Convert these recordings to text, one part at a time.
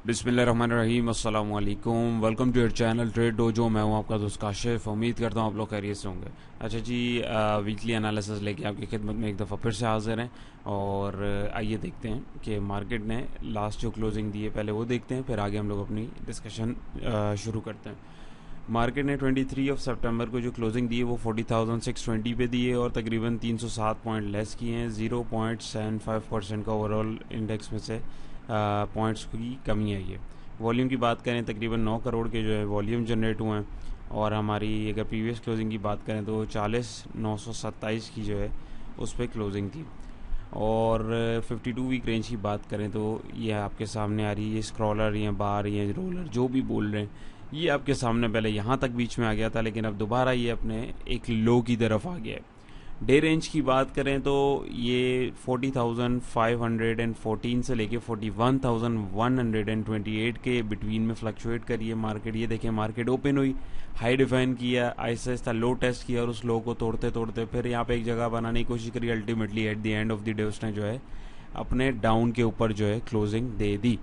बिस्मिल्लाहिर्रहमानिर्रहीम, अस्सलाम वालेकुम। Welcome to your channel trade dojo. मैं हूं आपका दोस्त काशिफ। उम्मीद करता हूं आप लोग खैरियत से होंगे। अच्छा जी, वीकली एनालिसिस लेके आपकी खिदमत में एक दफ़ा फिर से हाजिर हैं। और आइए देखते हैं कि मार्केट ने लास्ट जो क्लोजिंग दी है पहले वो देखते हैं, फिर आगे हम लोग अपनी डिस्कशन शुरू करते हैं। मार्केट ने 23 ऑफ सितंबर को जो क्लोजिंग दी है वो 40,620 पे दी है और तकरीबन 307 पॉइंट लेस किए हैं। 0.75% का ओवरऑल इंडेक्स में से पॉइंट्स की कमी आई है। वॉल्यूम की बात करें तकरीबन 9 करोड़ के जो है वॉल्यूम जनरेट हुए हैं। और हमारी अगर प्रीवियस क्लोजिंग की बात करें तो 40,927 की जो है उस पर क्लोजिंग थी। और 52 वीक रेंज की बात करें तो ये आपके सामने आ रही है। ये स्क्रॉलर या बार या रोलर जो भी बोल रहे हैं, ये आपके सामने पहले यहाँ तक बीच में आ गया था, लेकिन अब दोबारा ये अपने एक लो की तरफ आ गया है। डे रेंज की बात करें तो ये 40,514 से लेके 41,128 के बिटवीन में फ्लक्चुएट करी है मार्केट। ये देखें, मार्केट ओपन हुई, हाई डिफाइन किया, आहिस्ता आहिस्ता लो टेस्ट किया और उस लो को तोड़ते तोड़ते फिर यहाँ पे एक जगह बनाने की कोशिश करी। Ultimately at the end of the day उसने जो है अपने डाउन के ऊपर जो है क्लोजिंग दे दी।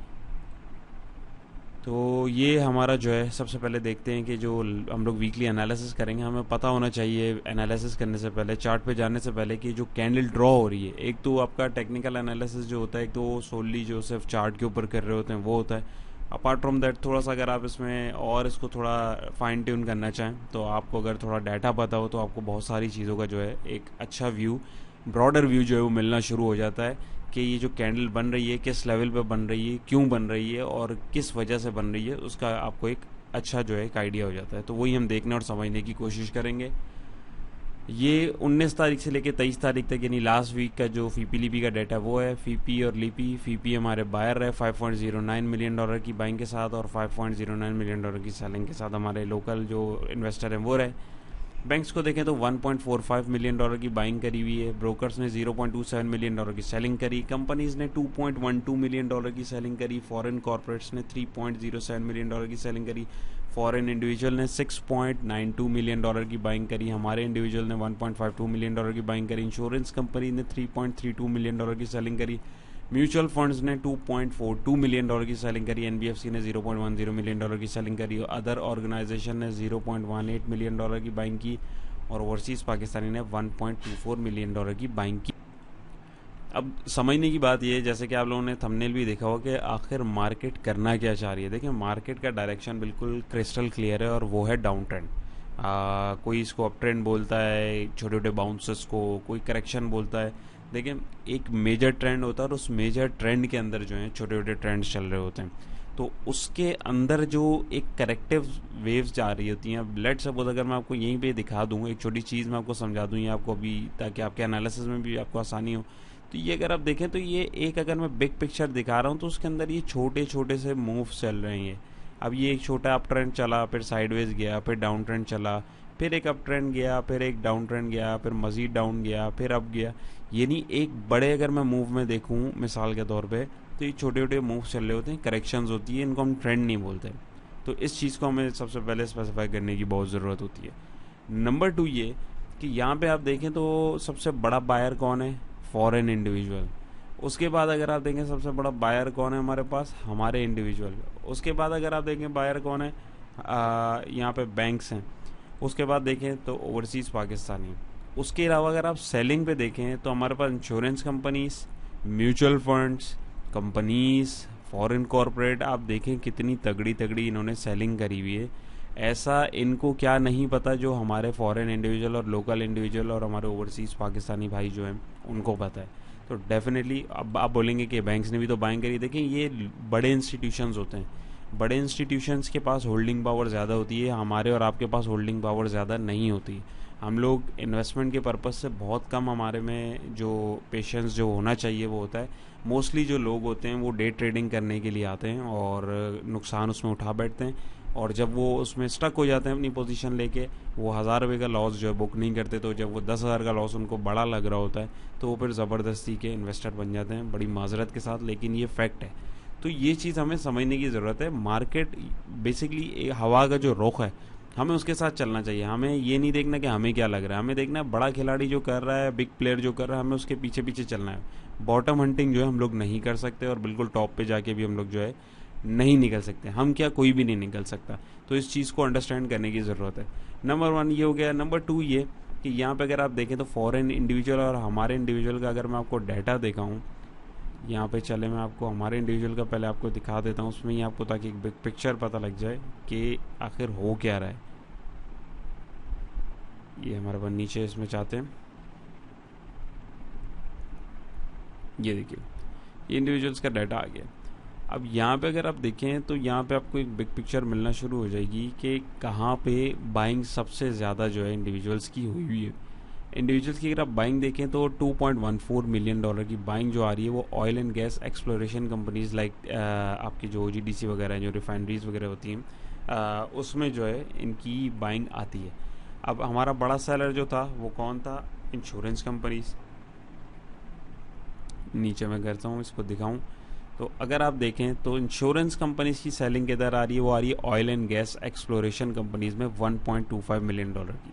तो ये हमारा जो है, सबसे पहले देखते हैं कि जो हम लोग वीकली एनालिसिस करेंगे, हमें पता होना चाहिए एनालिसिस करने से पहले, चार्ट पे जाने से पहले, कि जो कैंडल ड्रॉ हो रही है, एक तो आपका टेक्निकल एनालिसिस जो होता है, एक तो सोनली जो सिर्फ चार्ट के ऊपर कर रहे होते हैं वो होता है। अपार्ट फ्रॉम दैट थोड़ा सा अगर आप इसमें और इसको थोड़ा फाइन ट्यून करना चाहें तो आपको अगर थोड़ा डाटा पता हो तो आपको बहुत सारी चीज़ों का जो है एक अच्छा व्यू, ब्रॉडर व्यू जो है वो मिलना शुरू हो जाता है कि ये जो कैंडल बन रही है किस लेवल पे बन रही है, क्यों बन रही है और किस वजह से बन रही है, उसका आपको एक अच्छा जो है एक आइडिया हो जाता है। तो वही हम देखने और समझने की कोशिश करेंगे। ये 19 तारीख से लेकर 23 तारीख तक यानी लास्ट वीक का जो फीपी लीपी का डाटा वो है। फीपी और लीपी, फीपी हमारे बायर है $5.09 मिलियन की बाइंग के साथ और $5.09 मिलियन की सेलिंग के साथ हमारे लोकल जो इन्वेस्टर हैं वो रहे। बैंक्स को देखें तो $1.45 मिलियन की बाइंग करी हुई है। ब्रोकर्स ने $0.27 मिलियन की सेलिंग करी। कंपनीज ने $2.12 मिलियन की सेलिंग करी। फॉरेन कॉर्पोरेट्स ने $3.07 मिलियन की सेलिंग करी। फॉरेन इंडिविजुअल ने $6.92 मिलियन की बाइंग करी। हमारे इंडिविजुअल ने $1.52 मिलियन की बाइंग करी। इंश्योरेंस कंपनी ने $3.32 मिलियन की सेलिंग करी। म्यूचुअल फंड्स ने $2.42 मिलियन की सेलिंग करी। एनबीएफसी ने $0.10 मिलियन की सेलिंग करी। और अदर ऑर्गेनाइजेशन ने $0.18 मिलियन की बाइंग की और ओवरसीज पाकिस्तानी ने $1.24 मिलियन की बाइंग की। अब समझने की बात यह है, जैसे कि आप लोगों ने थंबनेल भी देखा होगा, कि आखिर मार्केट करना क्या चाह रही है। देखिए, मार्केट का डायरेक्शन बिल्कुल क्रिस्टल क्लियर है और वो है डाउन ट्रेंड। कोई इसको अप ट्रेंड बोलता है, छोटे छोटे बाउंसेस को, कोई करेक्शन बोलता है। देखिए, एक मेजर ट्रेंड होता है और उस मेजर ट्रेंड के अंदर जो है छोटे छोटे ट्रेंड्स चल रहे होते हैं। तो उसके अंदर जो एक करेक्टिव वेव्स जा रही होती हैं। अब लेट्स सपोज अगर मैं आपको यहीं पे दिखा दूँ, एक छोटी चीज़ मैं आपको समझा दूँ ये आपको अभी, ताकि आपके एनालिसिस में भी आपको आसानी हो। तो ये अगर आप देखें तो ये एक, अगर मैं बिग पिक्चर दिखा रहा हूँ तो उसके अंदर ये छोटे छोटे से मूव्स चल रहे हैं। अब ये एक छोटा अप ट्रेंड चला, फिर साइडवेज गया, फिर डाउन ट्रेंड चला, फिर एक अप ट्रेंड गया, फिर एक डाउन ट्रेंड गया, फिर मजीद डाउन गया, फिर अप गया। यानी एक बड़े अगर मैं मूव में देखूँ मिसाल के तौर पे, तो ये छोटे छोटे मूव चल रहे होते हैं, करेक्शंस होती है, इनको हम ट्रेंड नहीं बोलते। तो इस चीज़ को हमें सबसे पहले स्पेसिफाई करने की बहुत ज़रूरत होती है। नंबर 2 ये कि यहाँ पे आप देखें तो सबसे बड़ा बायर कौन है? Foreign individual. उसके बाद अगर आप देखें सबसे बड़ा बायर कौन है हमारे पास? हमारे इंडिविजुअल। उसके बाद अगर आप देखें बायर कौन है, यहाँ पे बैंक्स हैं। उसके बाद देखें तो ओवरसीज़ पाकिस्तानी। उसके अलावा अगर आप सेलिंग पे देखें तो हमारे पास insurance companies, mutual funds, companies, foreign corporate. आप देखें कितनी तगड़ी तगड़ी इन्होंने सेलिंग करी हुई है। ऐसा इनको क्या नहीं पता जो हमारे फॉरेन इंडिविजुअल और लोकल इंडिविजुअल और हमारे ओवरसीज़ पाकिस्तानी भाई जो हैं उनको पता है। तो डेफिनेटली अब आप बोलेंगे कि बैंक्स ने भी तो बाइंग करी। देखें, ये बड़े इंस्टीट्यूशंस होते हैं, बड़े इंस्टीट्यूशंस के पास होल्डिंग पावर ज़्यादा होती है, हमारे और आपके पास होल्डिंग पावर ज़्यादा नहीं होती। हम लोग इन्वेस्टमेंट के पर्पज़ से बहुत कम, हमारे में जो पेशेंस जो होना चाहिए वो होता है। मोस्टली जो लोग होते हैं वो डे ट्रेडिंग करने के लिए आते हैं और नुकसान उसमें उठा बैठते हैं। और जब वो उसमें स्टक हो जाते हैं अपनी पोजीशन लेके, वो 1000 रुपये का लॉस जो है बुक नहीं करते, तो जब वो 10,000 का लॉस उनको बड़ा लग रहा होता है तो वो फिर ज़बरदस्ती के इन्वेस्टर बन जाते हैं, बड़ी माजरत के साथ, लेकिन ये फैक्ट है। तो ये चीज़ हमें समझने की ज़रूरत है। मार्केट बेसिकली हवा का जो रुख है, हमें उसके साथ चलना चाहिए। हमें ये नहीं देखना कि हमें क्या लग रहा है, हमें देखना है बड़ा खिलाड़ी जो कर रहा है, बिग प्लेयर जो कर रहा है, हमें उसके पीछे पीछे चलना है। बॉटम हंटिंग जो है हम लोग नहीं कर सकते और बिल्कुल टॉप पे जाके भी हम लोग जो है नहीं निकल सकते। हम क्या, कोई भी नहीं निकल सकता। तो इस चीज़ को अंडरस्टैंड करने की ज़रूरत है। नंबर वन ये हो गया। नंबर टू ये कि यहाँ पे अगर आप देखें तो फॉरेन इंडिविजुअल और हमारे इंडिविजुअल का अगर मैं आपको डाटा दिखाऊँ, यहाँ पे चले मैं आपको हमारे इंडिविजुअल का पहले आपको दिखा देता हूँ, उसमें ही आपको ताकि एक बिग पिक्चर पता लग जाए कि आखिर हो क्या रहा है। ये हमारे पास नीचे इसमें चाहते हैं, ये देखिए ये इंडिविजुअल्स का डाटा आ गया। अब यहाँ पे अगर आप देखें तो यहाँ पे आपको एक बिग पिक्चर मिलना शुरू हो जाएगी कि कहाँ पे बाइंग सबसे ज़्यादा जो है इंडिविजुअल्स की हुई हुई है। इंडिविजुअल्स की अगर आप बाइंग देखें तो $2.14 मिलियन की बाइंग जो आ रही है वो oil and gas exploration companies like आपकी जो OGDC वगैरह हैं, जो रिफाइनरीज वगैरह होती हैं, उसमें जो है इनकी बाइंग आती है। अब हमारा बड़ा सेलर जो था वो कौन था? Insurance companies. नीचे मैं करता हूँ इसको दिखाऊँ तो अगर आप देखें तो इंश्योरेंस कंपनीज की सेलिंग किधर आ रही है? वो आ रही है oil and gas exploration companies में $1.25 मिलियन की।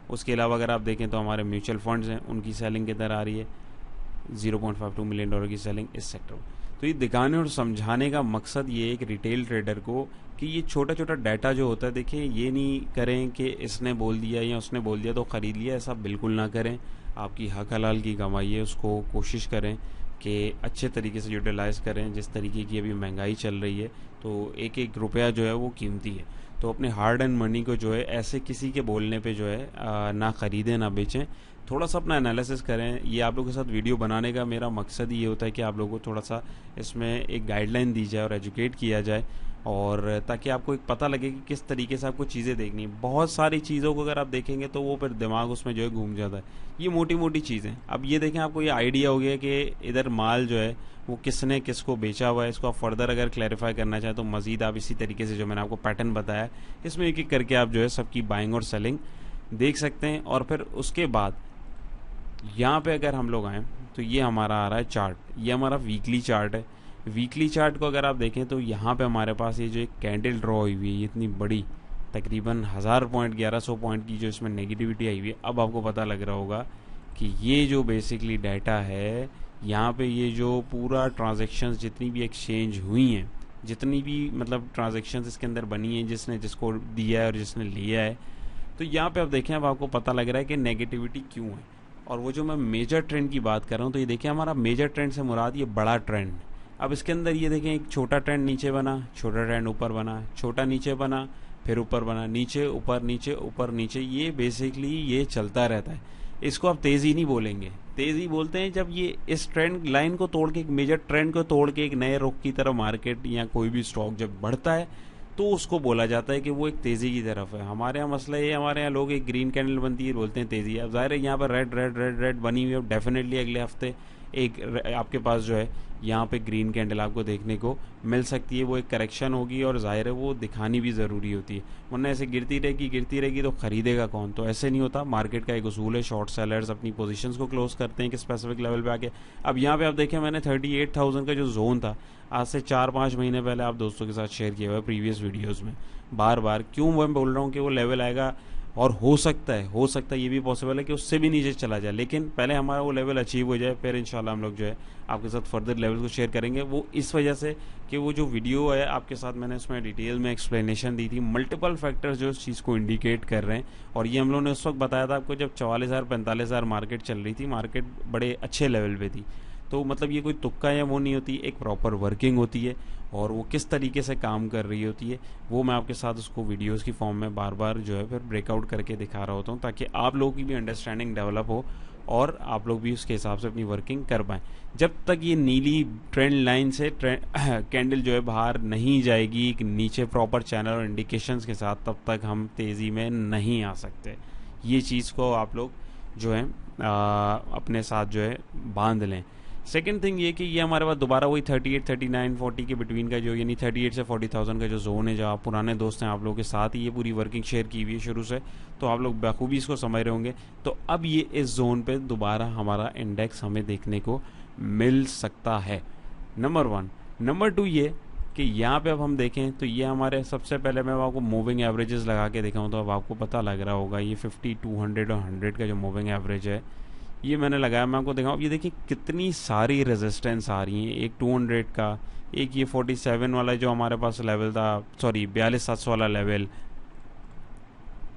उसके अलावा अगर आप देखें तो हमारे म्यूचुअल फंड्स हैं, उनकी सेलिंग किधर आ रही है? $0.52 मिलियन की सेलिंग इस सेक्टर में। तो ये दिखाने और समझाने का मकसद ये है कि रिटेल ट्रेडर को कि ये छोटा छोटा डाटा जो होता है, देखिए ये नहीं करें कि इसने बोल दिया या उसने बोल दिया तो ख़रीद लिया, ऐसा बिल्कुल ना करें। आपकी हक हलाल की कमाई है, उसको कोशिश करें कि अच्छे तरीके से यूटिलाइज़ करें। जिस तरीके की अभी महंगाई चल रही है तो एक एक रुपया जो है वो कीमती है, तो अपने हार्ड एंड मनी को जो है ऐसे किसी के बोलने पे जो है ना ख़रीदें ना बेचें। थोड़ा सा अपना एनालिसिस करें। ये आप लोगों के साथ वीडियो बनाने का मेरा मकसद ये होता है कि आप लोगों को थोड़ा सा इसमें एक गाइडलाइन दी जाए और एजुकेट किया जाए, और ताकि आपको एक पता लगे कि किस तरीके से आपको चीज़ें देखनी है। बहुत सारी चीज़ों को अगर आप देखेंगे तो वो फिर दिमाग उसमें जो है घूम जाता है। ये मोटी मोटी चीज़ें, अब ये देखें आपको ये आइडिया हो गया कि इधर माल जो है वो किसने किसको बेचा हुआ है। इसको आप फर्दर अगर क्लैरिफाई करना चाहें तो मज़ीद आप इसी तरीके से जो मैंने आपको पैटर्न बताया इसमें एक एक करके आप जो है सबकी बाइंग और सेलिंग देख सकते हैं। और फिर उसके बाद यहाँ पे अगर हम लोग आएँ तो ये हमारा आ रहा है चार्ट, ये हमारा वीकली चार्ट है। वीकली चार्ट को अगर आप देखें तो यहाँ पे हमारे पास ये जो एक कैंडल ड्रॉ हुई हुई है, ये इतनी बड़ी तकरीबन 1000 पॉइंट 1100 पॉइंट की जो इसमें नेगेटिविटी आई हुई है। अब आपको पता लग रहा होगा कि ये जो बेसिकली डाटा है, यहाँ पे ये जो पूरा ट्रांजेक्शन्स जितनी भी एक्सचेंज हुई हैं, जितनी भी मतलब ट्रांजेक्शन्स इसके अंदर बनी हैं, जिसने जिसको दिया है और जिसने लिया है, तो यहाँ पे आप देखें अब आपको पता लग रहा है कि नेगेटिविटी क्यों है। और वो जो मैं मेजर ट्रेंड की बात कर रहा हूँ तो ये देखिए हमारा मेजर ट्रेंड से मुराद ये बड़ा ट्रेंड। अब इसके अंदर ये देखें एक छोटा ट्रेंड नीचे बना, छोटा ट्रेंड ऊपर बना, छोटा नीचे बना, फिर ऊपर बना, नीचे ऊपर नीचे ऊपर नीचे, ये बेसिकली ये चलता रहता है। इसको आप तेज़ी नहीं बोलेंगे, तेज़ी बोलते हैं जब ये इस ट्रेंड लाइन को तोड़ के, एक मेजर ट्रेंड को तोड़ के एक नए रुख की तरफ मार्केट या कोई भी स्टॉक जब बढ़ता है तो उसको बोला जाता है कि वो एक तेज़ी की तरफ है। हमारे यहाँ मसला ये, हमारे यहाँ लोग एक ग्रीन कैंडल बनती है बोलते हैं तेज़ी। अब जाहिर है यहाँ पर रेड रेड रेड रेड बनी हुई है, डेफिनेटली अगले हफ्ते एक आपके पास जो है यहाँ पे ग्रीन कैंडल आपको देखने को मिल सकती है। वो एक करेक्शन होगी और जाहिर है वो दिखानी भी ज़रूरी होती है, वरना ऐसे गिरती रहेगी तो ख़रीदेगा कौन? तो ऐसे नहीं होता। मार्केट का एक उसूल है, शॉर्ट सेलर्स अपनी पोजीशंस को क्लोज करते हैं कि स्पेसिफिक लेवल पे आके। अब यहाँ पे आप देखें मैंने 38,000 का जो जोन था आज से 4-5 महीने पहले आप दोस्तों के साथ शेयर किया हुआ है प्रीवियस वीडियोज़ में बार बार। क्यों मैं बोल रहा हूँ कि वो लेवल आएगा और हो सकता है ये भी पॉसिबल है कि उससे भी नीचे चला जाए, लेकिन पहले हमारा वो लेवल अचीव हो जाए, फिर इंशाल्लाह हम लोग जो है आपके साथ फर्दर लेवल को शेयर करेंगे। वो इस वजह से कि वो जो वीडियो है आपके साथ मैंने उसमें डिटेल में एक्सप्लेनेशन दी थी, मल्टीपल फैक्टर्स जो इस चीज़ को इंडिकेट कर रहे हैं। और ये हम लोगों ने उस वक्त बताया था आपको जब 44,000-45,000 मार्केट चल रही थी, मार्केट बड़े अच्छे लेवल पर थी। तो मतलब ये कोई तुक्का या वो नहीं होती, एक प्रॉपर वर्किंग होती है और वो किस तरीके से काम कर रही होती है वो मैं आपके साथ उसको वीडियोस की फॉर्म में बार बार जो है फिर ब्रेकआउट करके दिखा रहा होता हूँ, ताकि आप लोगों की भी अंडरस्टैंडिंग डेवलप हो और आप लोग भी उसके हिसाब से अपनी वर्किंग कर पाएँ। जब तक ये नीली ट्रेंड लाइन से कैंडल जो है बाहर नहीं जाएगी नीचे प्रॉपर चैनल और इंडिकेशंस के साथ, तब तक हम तेज़ी में नहीं आ सकते। ये चीज़ को आप लोग जो है अपने साथ जो है बांध लें। सेकेंड थिंग ये कि ये हमारे पास दोबारा वही 38, 39, 40 के बिटवीन का जो, यानी 38 से 40,000 का जो जोन है, जो आप पुराने दोस्त हैं आप लोगों के साथ ही ये पूरी वर्किंग शेयर की हुई है शुरू से, तो आप लोग बखूबी इसको समझ रहे होंगे। तो अब ये इस जोन पे दोबारा हमारा इंडेक्स हमें देखने को मिल सकता है, नंबर 1। नंबर 2 ये कि यहाँ पे अब हम देखें तो ये हमारे, सबसे पहले मैं आपको मूविंग एवरेजेस लगा के दिखाऊँ तो अब आपको पता लग रहा होगा ये 50, 200 और 100 का जो मूविंग एवरेज है ये मैंने लगाया, मैं आपको दिखाऊँ। अब ये देखिए कितनी सारी रेजिस्टेंस आ रही हैं, एक 200 का, एक ये 47 वाला जो हमारे पास लेवल था, सॉरी 42,700 वाला लेवल,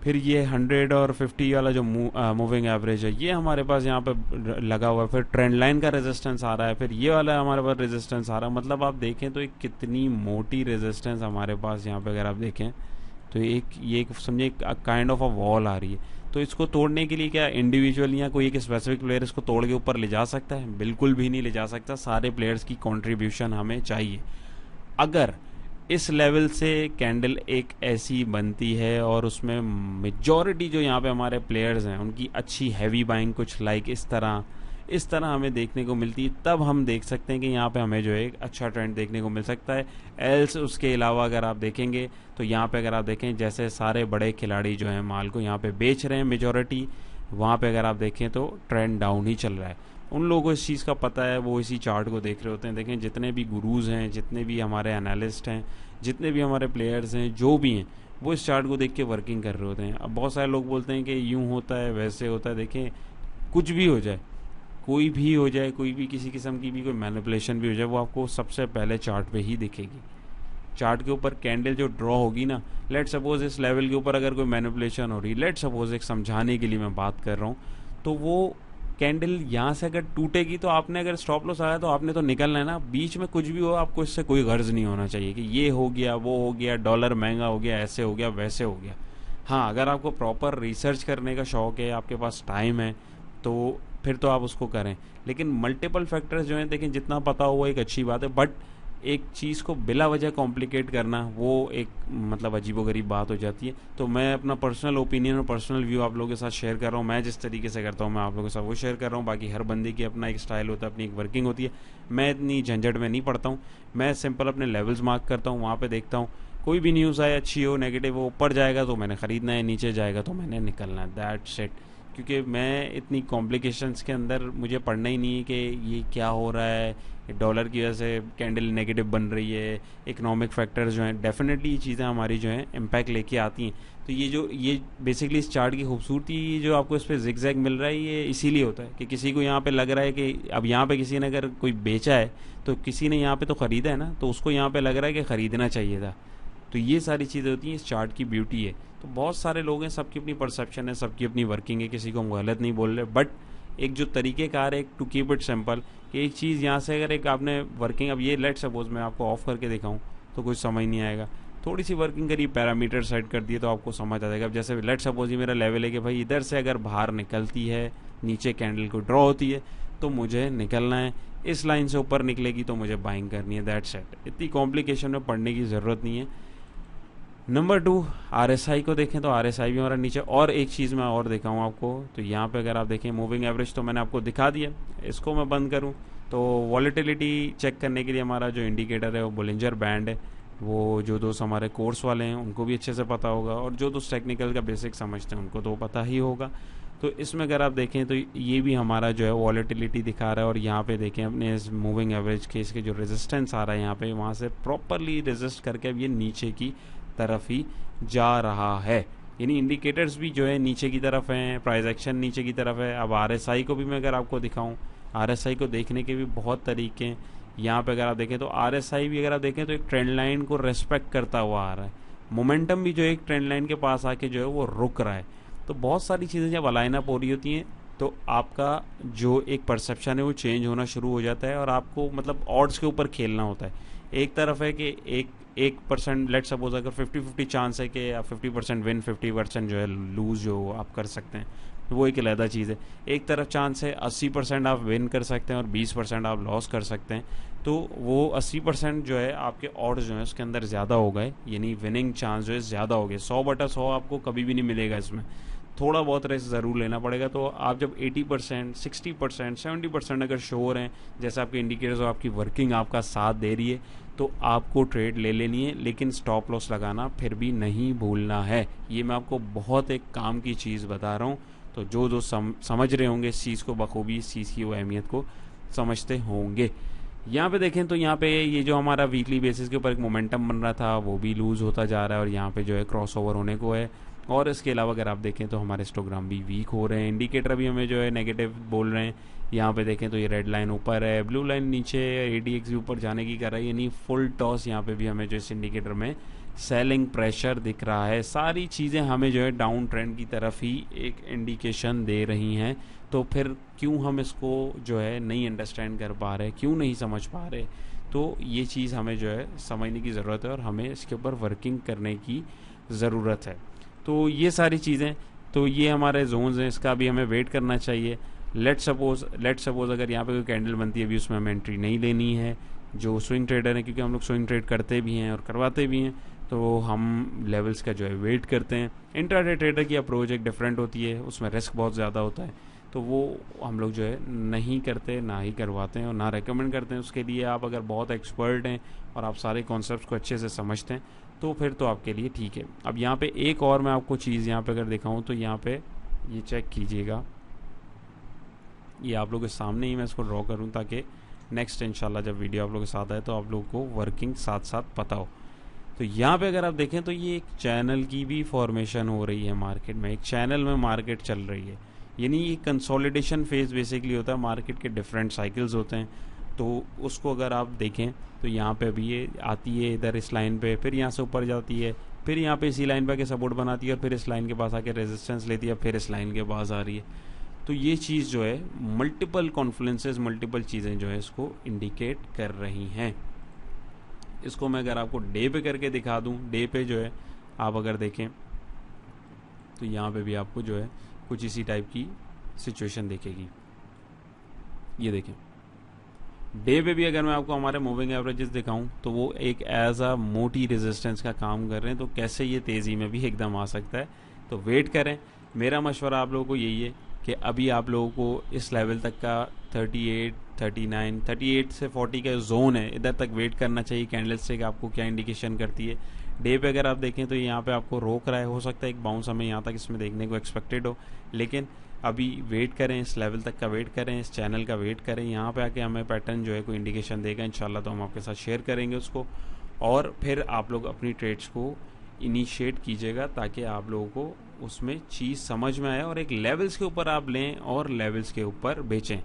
फिर ये 100 और 50 वाला जो मूविंग एवरेज है ये हमारे पास यहाँ पे लगा हुआ है। फिर ट्रेंड लाइन का रेजिस्टेंस आ रहा है, फिर ये वाला हमारे पास रेजिस्टेंस आ रहा है। मतलब आप देखें तो एक कितनी मोटी रेजिस्टेंस हमारे पास यहाँ पे अगर आप देखें तो ये समझे काइंड ऑफ अ वॉल आ रही है। तो इसको तोड़ने के लिए क्या इंडिविजुअल या कोई एक स्पेसिफिक प्लेयर इसको तोड़ के ऊपर ले जा सकता है? बिल्कुल भी नहीं ले जा सकता। सारे प्लेयर्स की कंट्रीब्यूशन हमें चाहिए। अगर इस लेवल से कैंडल एक ऐसी बनती है और उसमें मेजॉरिटी जो यहाँ पे हमारे प्लेयर्स हैं उनकी अच्छी हैवी बाइंग कुछ लाइक इस तरह हमें देखने को मिलती है, तब हम देख सकते हैं कि यहाँ पे हमें जो है एक अच्छा ट्रेंड देखने को मिल सकता है। एल्स उसके अलावा अगर आप देखेंगे तो यहाँ पे अगर आप देखें जैसे सारे बड़े खिलाड़ी जो हैं माल को यहाँ पे बेच रहे हैं मेजॉरिटी, वहाँ पे अगर आप देखें तो ट्रेंड डाउन ही चल रहा है। उन लोगों को इस चीज़ का पता है, वो इसी चार्ट को देख रहे होते हैं। देखें जितने भी गुरूज हैं, जितने भी हमारे एनालिस्ट हैं, जितने भी हमारे प्लेयर्स हैं, जो भी हैं, वो इस चार्ट को देख के वर्किंग कर रहे होते हैं। अब बहुत सारे लोग बोलते हैं कि यूँ होता है वैसे होता है। देखें कुछ भी हो जाए, कोई भी हो जाए, कोई भी किसी किस्म की भी कोई मैनिपुलेशन भी हो जाए, वो आपको सबसे पहले चार्ट पे ही दिखेगी। चार्ट के ऊपर कैंडल जो ड्रॉ होगी ना, लेट सपोज इस लेवल के ऊपर अगर कोई मैनिपुलेशन हो रही, लेट सपोज एक समझाने के लिए मैं बात कर रहा हूँ, तो वो कैंडल यहाँ से अगर टूटेगी तो आपने अगर स्टॉप लॉस आया तो आपने तो निकलना है ना। बीच में कुछ भी हो आपको इससे कोई गर्ज नहीं होना चाहिए कि ये हो गया, वो हो गया, डॉलर महंगा हो गया, ऐसे हो गया, वैसे हो गया। हाँ, अगर आपको प्रॉपर रिसर्च करने का शौक है, आपके पास टाइम है, तो फिर तो आप उसको करें। लेकिन मल्टीपल फैक्टर्स जो हैं, देखें जितना पता हो वो एक अच्छी बात है, बट एक चीज़ को बिला वजह कॉम्प्लिकेट करना वो एक मतलब अजीबोगरीब बात हो जाती है। तो मैं अपना पर्सनल ओपिनियन और पर्सनल व्यू आप लोगों के साथ शेयर कर रहा हूँ। मैं जिस तरीके से करता हूँ मैं आप लोगों के साथ वो शेयर कर रहा हूँ। बाकी हर बंदे की अपना एक स्टाइल होता है, अपनी एक वर्किंग होती है। मैं इतनी झंझट में नहीं पड़ता हूँ। मैं सिंपल अपने लेवल्स मार्क करता हूँ, वहाँ पर देखता हूँ कोई भी न्यूज़ आए, अच्छी हो नेगेटिव हो, ऊपर जाएगा तो मैंने ख़रीदना है, नीचे जाएगा तो मैंने निकलना है, दैट्स इट। क्योंकि मैं इतनी कॉम्प्लिकेशंस के अंदर मुझे पढ़ना ही नहीं है कि ये क्या हो रहा है, डॉलर की वजह से कैंडल नेगेटिव बन रही है, इकोनॉमिक फैक्टर्स जो हैं, डेफिनेटली ये चीज़ें हमारी जो हैं इम्पैक्ट लेके आती हैं। तो ये बेसिकली इस चार्ट की खूबसूरती, ये जो आपको इस पर जिग जैग मिल रहा है, ये इसीलिए होता है कि किसी को यहाँ पे लग रहा है कि अब यहाँ पे किसी ने अगर कोई बेचा है तो किसी ने यहाँ पे तो ख़रीदा है ना, तो उसको यहाँ पे लग रहा है कि ख़रीदना चाहिए था। तो ये सारी चीज़ें होती हैं, इस चार्ट की ब्यूटी है। तो बहुत सारे लोग हैं, सबकी अपनी परसेप्शन है, सबकी अपनी वर्किंग है, किसी को हम गलत नहीं बोल रहे, बट एक जो तरीक़ेकार है, एक टू कीप इट सिंपल, कि एक चीज़ यहाँ से अगर एक आपने वर्किंग, अब ये लेट सपोज मैं आपको ऑफ करके दिखाऊं तो कुछ समझ नहीं आएगा। थोड़ी सी वर्किंग करी, पैरामीटर सेट कर दिए तो आपको समझ आ जाएगा। अब जैसे लेट सपोज ही मेरा लेवल है कि भाई इधर से अगर बाहर निकलती है, नीचे कैंडल को ड्रॉ होती है तो मुझे निकलना है, इस लाइन से ऊपर निकलेगी तो मुझे बाइंग करनी है, दैट्स इट। इतनी कॉम्प्लिकेशन में पढ़ने की ज़रूरत नहीं है। नंबर 2, RSI को देखें तो RSI भी हमारा नीचे। और एक चीज़ मैं और दिखाऊँ आपको, तो यहाँ पे अगर आप देखें मूविंग एवरेज तो मैंने आपको दिखा दिया, इसको मैं बंद करूँ तो वॉलेटिलिटी चेक करने के लिए हमारा जो इंडिकेटर है वो बोलिंजर बैंड है। वो जो दोस्त हमारे कोर्स वाले हैं उनको भी अच्छे से पता होगा, और जो दोस्त टेक्निकल का बेसिक समझते हैं उनको तो पता ही होगा। तो इसमें अगर आप देखें तो ये भी हमारा जो है वॉलेटिलिटी दिखा रहा है, और यहाँ पे देखें अपने इस मूविंग एवरेज के इसके जो रेजिस्टेंस आ रहा है यहाँ पे, वहाँ से प्रॉपरली रेजिस्ट करके अब ये नीचे की तरफ ही जा रहा है। यानी इंडिकेटर्स भी जो है नीचे की तरफ हैं, प्राइस एक्शन नीचे की तरफ है। अब RSI को भी मैं अगर आपको दिखाऊं, RSI को देखने के भी बहुत तरीके हैं। यहाँ पे अगर आप देखें तो RSI भी अगर आप देखें तो एक ट्रेंड लाइन को रेस्पेक्ट करता हुआ आ रहा है। मोमेंटम भी जो एक ट्रेंड लाइन के पास आके जो है वो रुक रहा है। तो बहुत सारी चीज़ें जब अलाइन अप हो रही होती हैं तो आपका जो एक परसेप्शन है वो चेंज होना शुरू हो जाता है, और आपको मतलब ऑड्स के ऊपर खेलना होता है। एक तरफ है कि एक परसेंट, लेट सपोज अगर 50-50 चांस है कि आप 50% विन 50% जो है लूज़ जो आप कर सकते हैं, वो एक अलग चीज़ है। एक तरफ चांस है 80% आप विन कर सकते हैं और 20% आप लॉस कर सकते हैं। तो वो 80% जो है आपके ऑड्स जो है उसके अंदर ज़्यादा हो गए, यानी विनिंग चांस जो है ज़्यादा हो गए। 100/100 आपको कभी भी नहीं मिलेगा, इसमें थोड़ा बहुत रिस्क ज़रूर लेना पड़ेगा। तो आप जब 80%, 60%, 70% अगर श्योर हैं, जैसे आपके इंडिकेटर्स और आपकी वर्किंग आपका साथ दे रही है, तो आपको ट्रेड ले लेनी है, लेकिन स्टॉप लॉस लगाना फिर भी नहीं भूलना है। ये मैं आपको बहुत एक काम की चीज़ बता रहा हूँ। तो जो समझ रहे होंगे इस चीज़ को बखूबी, इस चीज़ की वो अहमियत को समझते होंगे। यहाँ पे देखें तो यहाँ पे ये जो हमारा वीकली बेसिस के ऊपर एक मोमेंटम बन रहा था वो भी लूज़ होता जा रहा है, और यहाँ पे जो है क्रॉस ओवर होने को है। और इसके अलावा अगर आप देखें तो हमारे हिस्टोग्राम भी वीक हो रहे हैं, इंडिकेटर भी हमें जो है नेगेटिव बोल रहे हैं। यहाँ पे देखें तो ये रेड लाइन ऊपर है, ब्लू लाइन नीचे, ADX भी ऊपर जाने की कर रहा है, यानी फुल टॉस यहाँ पे भी हमें जो इस इंडिकेटर में सेलिंग प्रेशर दिख रहा है। सारी चीज़ें हमें जो है डाउन ट्रेंड की तरफ ही एक इंडिकेशन दे रही हैं। तो फिर क्यों हम इसको जो है नहीं अंडरस्टैंड कर पा रहे, क्यों नहीं समझ पा रहे? तो ये चीज़ हमें जो है समझने की ज़रूरत है और हमें इसके ऊपर वर्किंग करने की ज़रूरत है। तो ये सारी चीज़ें, तो ये हमारे जोन्स हैं, इसका भी हमें वेट करना चाहिए। लेट सपोज अगर यहाँ पे कोई कैंडल बनती है, अभी उसमें हमें एंट्री नहीं लेनी है जो स्विंग ट्रेडर है, क्योंकि हम लोग स्विंग ट्रेड करते भी हैं और करवाते भी हैं, तो हम लेवल्स का जो है वेट करते हैं। इंट्राडे ट्रेडर की अप्रोच एक डिफरेंट होती है, उसमें रिस्क बहुत ज़्यादा होता है, तो वो हम लोग जो है नहीं करते, ना ही करवाते हैं और ना रेकमेंड करते हैं। उसके लिए आप अगर बहुत एक्सपर्ट हैं और आप सारे कॉन्सेप्ट्स को अच्छे से समझते हैं तो फिर तो आपके लिए ठीक है। अब यहाँ पे एक और मैं आपको चीज़ यहाँ पे अगर दिखाऊँ तो यहाँ पे ये चेक कीजिएगा, ये आप लोगों के सामने ही मैं इसको ड्रॉ करूँ ताकि नेक्स्ट इंशाल्लाह जब वीडियो आप लोगों के साथ आए तो आप लोगों को वर्किंग साथ साथ पता हो। तो यहाँ पे अगर आप देखें तो ये एक चैनल की भी फॉर्मेशन हो रही है मार्केट में, एक चैनल में मार्केट चल रही है, यानी ये कंसोलिडेशन फेज बेसिकली होता है। मार्केट के डिफरेंट साइकिल्स होते हैं, तो उसको अगर आप देखें तो यहाँ पे अभी ये आती है इधर इस लाइन पे, फिर यहाँ से ऊपर जाती है, फिर यहाँ पे इसी लाइन पे आके सपोर्ट बनाती है और फिर इस लाइन के पास आके रेजिस्टेंस लेती है, फिर इस लाइन के पास आ रही है। तो ये चीज़ जो है मल्टीपल कॉन्फ्लुएंसेस, मल्टीपल चीज़ें जो है इसको इंडिकेट कर रही हैं। इसको मैं अगर आपको डे पे करके दिखा दूं, डे पे जो है आप अगर देखें तो यहाँ पे भी आपको जो है कुछ इसी टाइप की सिचुएशन दिखेगी। ये देखें डे पे भी अगर मैं आपको हमारे मूविंग एवरेजेस दिखाऊं तो वो एक एज अ मोटी रेजिस्टेंस का काम कर रहे हैं। तो कैसे ये तेज़ी में भी एकदम आ सकता है, तो वेट करें। मेरा मशवरा आप लोगों को यही है कि अभी आप लोगों को इस लेवल तक का 38, 39, 38 से 40 का जोन है, इधर तक वेट करना चाहिए। कैंडल स्टिक आपको क्या इंडिकेशन करती है। डे पे अगर आप देखें तो यहाँ पे आपको रोक रहा है, हो सकता है एक बाउंस हमें यहाँ तक इसमें देखने को एक्सपेक्टेड हो, लेकिन अभी वेट करें, इस लेवल तक का वेट करें, इस चैनल का वेट करें। यहाँ पे आके हमें पैटर्न जो है कोई इंडिकेशन देगा इंशाल्लाह, तो हम आपके साथ शेयर करेंगे उसको, और फिर आप लोग अपनी ट्रेड्स को इनिशिएट कीजिएगा ताकि आप लोगों को उसमें चीज़ समझ में आए और एक लेवल्स के ऊपर आप लें और लेवल्स के ऊपर बेचें।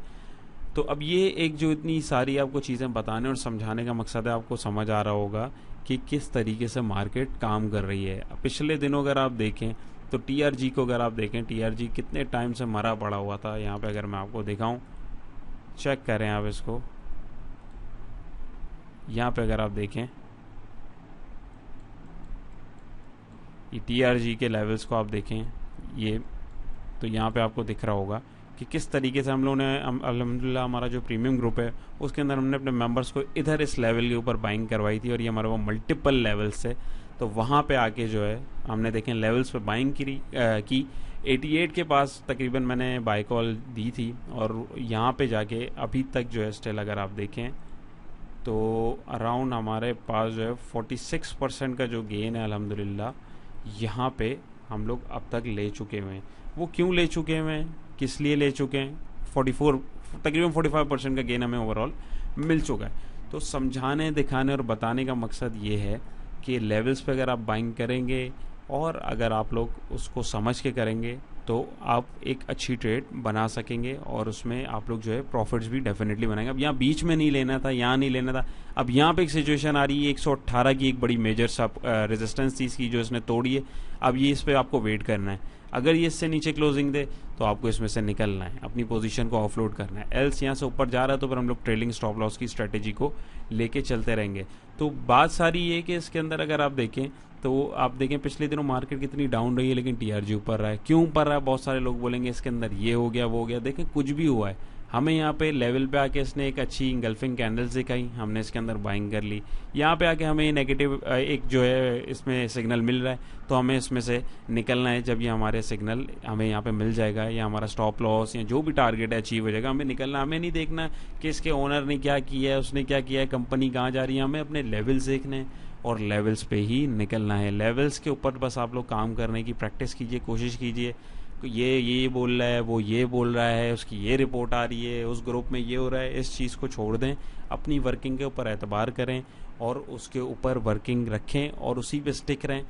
तो अब ये एक जो इतनी सारी आपको चीज़ें बताने और समझाने का मकसद है, आपको समझ आ रहा होगा कि किस तरीके से मार्केट काम कर रही है। पिछले दिनों अगर आप देखें तो TRG को अगर आप देखें, TRG कितने टाइम से मरा पड़ा हुआ था। यहाँ पे अगर मैं आपको दिखाऊं, चेक करें आप इसको, यहाँ पे अगर आप देखें ये TRG के लेवल्स को आप देखें, ये तो यहाँ पे आपको दिख रहा होगा कि किस तरीके से हम लोगों ने अल्हम्दुलिल्लाह हमारा जो प्रीमियम ग्रुप है उसके अंदर हमने अपने मेंबर्स को इधर इस लेवल के ऊपर बाइंग करवाई थी और ये हमारे वो मल्टीपल लेवल्स से, तो वहाँ पे आके जो है हमने देखें लेवल्स पे बाइंग की 88 के पास तकरीबन मैंने बाई कॉल दी थी और यहाँ पे जाके अभी तक जो है स्टिल अगर आप देखें तो अराउंड हमारे पास जो है 46% का जो गेन है अल्हम्दुलिल्लाह यहाँ पे हम लोग अब तक ले चुके हुए हैं। वो क्यों ले चुके हुए हैं, किस लिए ले चुके हैं, 44 तकरीबन 45% का गेन हमें ओवरऑल मिल चुका है। तो समझाने, दिखाने और बताने का मकसद ये है कि लेवल्स पे अगर आप बाइंग करेंगे और अगर आप लोग उसको समझ के करेंगे तो आप एक अच्छी ट्रेड बना सकेंगे और उसमें आप लोग जो है प्रॉफिट्स भी डेफिनेटली बनाएंगे। अब यहाँ बीच में नहीं लेना था, यहाँ नहीं लेना था। अब यहाँ पे एक सिचुएशन आ रही है 118 की, एक बड़ी मेजर सब रेजिस्टेंस थी इसकी जो इसने तोड़ी है। अब ये इस पर आपको वेट करना है। अगर ये इससे नीचे क्लोजिंग दे तो आपको इसमें से निकलना है, अपनी पोजीशन को ऑफलोड करना है। एल्स यहाँ से ऊपर जा रहा है तो फिर हम लोग ट्रेलिंग स्टॉप लॉस की स्ट्रेटेजी को लेके चलते रहेंगे। तो बात सारी ये कि इसके अंदर अगर आप देखें तो आप देखें पिछले दिनों मार्केट कितनी डाउन रही है लेकिन TRG ऊपर रहा है। क्यों ऊपर रहा है, बहुत सारे लोग बोलेंगे इसके अंदर ये हो गया वो हो गया। देखें कुछ भी हुआ है, हमें यहाँ पे लेवल पे आके इसने एक अच्छी इंगल्फिंग कैंडल्स दिखाई, हमने इसके अंदर बाइंग कर ली। यहाँ पे आके हमें नेगेटिव एक जो है इसमें सिग्नल मिल रहा है तो हमें इसमें से निकलना है। जब ये हमारे सिग्नल हमें यहाँ पे मिल जाएगा या हमारा स्टॉप लॉस या जो भी टारगेट है अचीव हो जाएगा, हमें निकलना। हमें नहीं देखना कि इसके ओनर ने क्या किया है, उसने क्या किया है, कंपनी कहाँ जा रही है। हमें अपने लेवल्स देखने हैं और लेवल्स पे ही निकलना है। लेवल्स के ऊपर बस आप लोग काम करने की प्रैक्टिस कीजिए, कोशिश कीजिए। ये बोल रहा है, वो ये बोल रहा है, उसकी ये रिपोर्ट आ रही है, उस ग्रुप में ये हो रहा है, इस चीज़ को छोड़ दें। अपनी वर्किंग के ऊपर एतबार करें और उसके ऊपर वर्किंग रखें और उसी पे स्टिक रहें।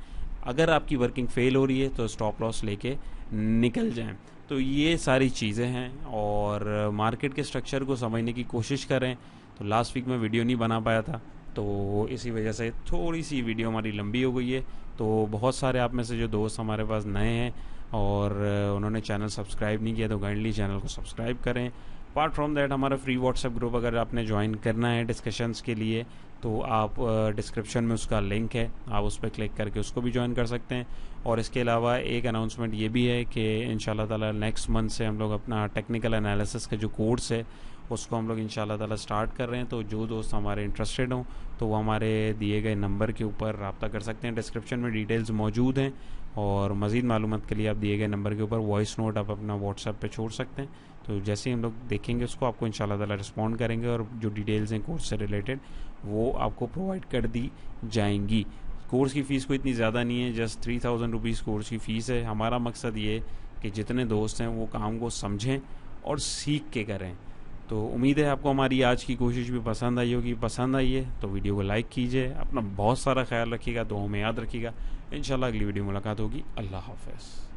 अगर आपकी वर्किंग फेल हो रही है तो स्टॉप लॉस लेके निकल जाएं। तो ये सारी चीज़ें हैं, और मार्केट के स्ट्रक्चर को समझने की कोशिश करें। तो लास्ट वीक में वीडियो नहीं बना पाया था, तो इसी वजह से थोड़ी सी वीडियो हमारी लंबी हो गई है। तो बहुत सारे आप में से जो दोस्त हमारे पास नए हैं और उन्होंने चैनल सब्सक्राइब नहीं किया, तो काइंडली चैनल को सब्सक्राइब करें। अपार्ट फ्रॉम दैट, हमारा फ्री व्हाट्सएप ग्रुप अगर आपने ज्वाइन करना है डिस्कशंस के लिए, तो आप डिस्क्रिप्शन में उसका लिंक है, आप उस पर क्लिक करके उसको भी ज्वाइन कर सकते हैं। और इसके अलावा एक अनाउंसमेंट ये भी है कि इंशाल्लाह ताला नेक्स्ट मंथ से हम लोग अपना टेक्निकल एनालिसिस का जो कोर्स है उसको हम लोग इंशाल्लाह ताला स्टार्ट कर रहे हैं। तो जो दोस्त हमारे इंटरेस्टेड हों तो वो हमारे दिए गए नंबर के ऊपर रब्ता कर सकते हैं। डिस्क्रिप्शन में डिटेल्स मौजूद हैं, और मज़ीद मालूमात के लिए आप दिए गए नंबर के ऊपर वॉइस नोट आप अपना व्हाट्सएप पे छोड़ सकते हैं। तो जैसे ही हम लोग देखेंगे उसको, आपको इंशाल्लाह ताला रिस्पॉन्ड करेंगे, और जो डिटेल्स हैं कोर्स से रिलेटेड वो आपको प्रोवाइड कर दी जाएंगी। कोर्स की फ़ीस कोई इतनी ज़्यादा नहीं है, जस्ट 3000 रुपीज़ कोर्स की फ़ीस है। हमारा मकसद ये है कि जितने दोस्त हैं वो काम को समझें और सीख के करें। तो उम्मीद है आपको हमारी आज की कोशिश भी पसंद आई होगी। पसंद आई है तो वीडियो को लाइक कीजिए, अपना बहुत सारा ख्याल रखिएगा, दुआओं में याद रखिएगा। इंशाल्लाह अगली वीडियो मुलाकात होगी। अल्लाह हाफ़िज़।